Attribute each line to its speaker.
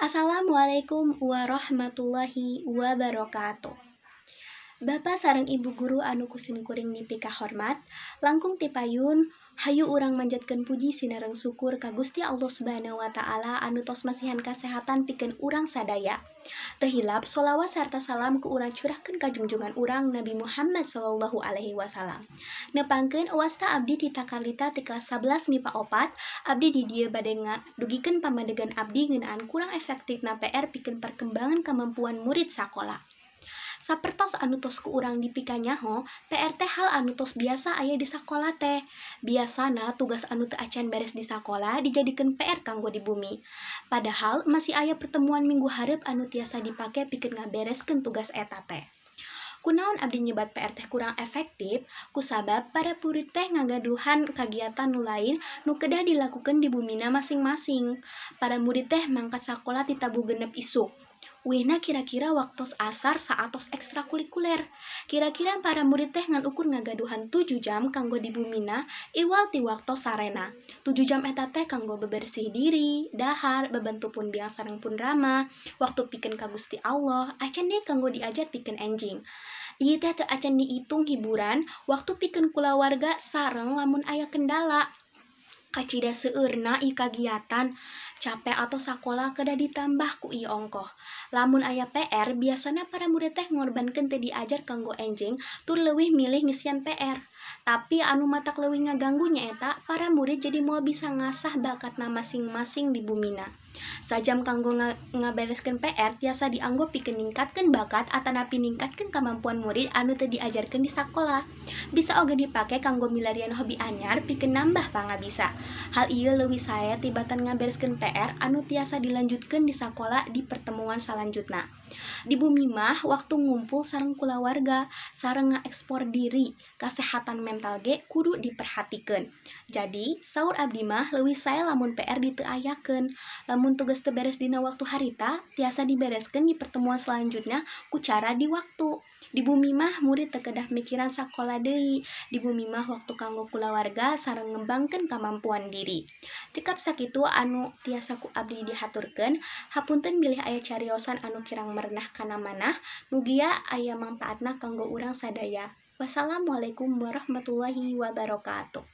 Speaker 1: Assalamualaikum warahmatullahi wabarakatuh. Bapak sareng ibu guru anu kusim kuring nipi kahormat, langkung tipayun, hayu urang manjatkeun puji sinareng syukur ka Gusti Allah Subhanahu wa taala anu tos masihan kasehatan pikeun urang sadaya. Teu hilap sholawat sarta salam ku urang curahkeun ka junjungan urang Nabi Muhammad sallallahu alaihi wasallam. Nepangkeun wasta abdi ti Takalita ti kelas 11 MIPA 4, abdi di dieu bade dugikeun pamadegan abdi ngeunaan kurang efektifna PR pikeun perkembangan kemampuan murid sakola. Sapertos anu tos ku urang dipika nyaho, PR teh hal anu tos biasa aya di sakola teh. Biasana tugas anu teu acan beres di sakola dijadikeun PR kanggo di bumi. Padahal masih aya pertemuan minggu hareup anu tiasa dipake pikeun ngabereskeun tugas eta teh. Kunaon abdi nyebat PR teh kurang efektif? Kusabab para murid teh ngagaduhan kagiatan nu lain nu kedah dilakukeun di bumina masing-masing. Para murid teh mangkat sakola ti tabu genep isuk. Wihna kira-kira waktos asar saatos ekstrakurikuler. Kira-kira para murid teh ngan ukur ngagaduhan 7 jam kanggo di bumina iwal ti waktos sarena. 7 jam eta teh kanggo bebersih diri, dahar, bebentu pun biang sareng pun rama, waktu pikeun ka Gusti Allah, acan deui kanggo diajar pikeun enjing. Ieu teh teu acan diitung hiburan, waktu pikeun kulawarga sareng lamun aya kendala. Kacida seueurna ieu kagiatan, capek atau sakola kedah ditambah ku ieu ongkoh. Lamun aya PR, biasana para murid teh ngorbankeun teu diajar kanggo enjing, tur leuwih milih ngisian PR. Tapi anu matak leuwih ngaganggu nyaeta para murid jadi moal bisa ngasah bakatna masing-masing di bumina. Sajam kanggo ngabereskeun PR tiasa dianggo pikeun ningkatkeun bakat atanapi ningkatkeun kemampuan murid anu teu diajarkeun di sakola. Bisa oge dipake kanggo milarian hobi anyar pikeun nambah pangabisa. Hal ieu leuwih sae tibatan ngabereskeun PR anu tiasa dilanjutkeun di sakola di pertemuan salanjutna. Di bumi mah waktu ngumpul sareng kulawarga, sareng ngaekspor diri, kasehatan mental ge kudu diperhatikeun. Jadi, saur abdi mah leuwih sae lamun PR diteu ayakeun. Lamun tugas teu beres dina waktu harita, tiasa dibereskeun di pertemuan selanjutnya ku cara di waktu. Di bumi mah murid teu kedah mikiran sakola deui. Di bumi mah waktu kanggo kulawarga sareng ngembangkeun kemampuan diri. Cekap sakitu anu tiasa ku abdi dihaturkeun, hapunten bilih aya cariosan anu kirang merenah kana manah, mugia aya mangpaatna kanggo urang sadaya. Wassalamualaikum warahmatullahi wabarakatuh.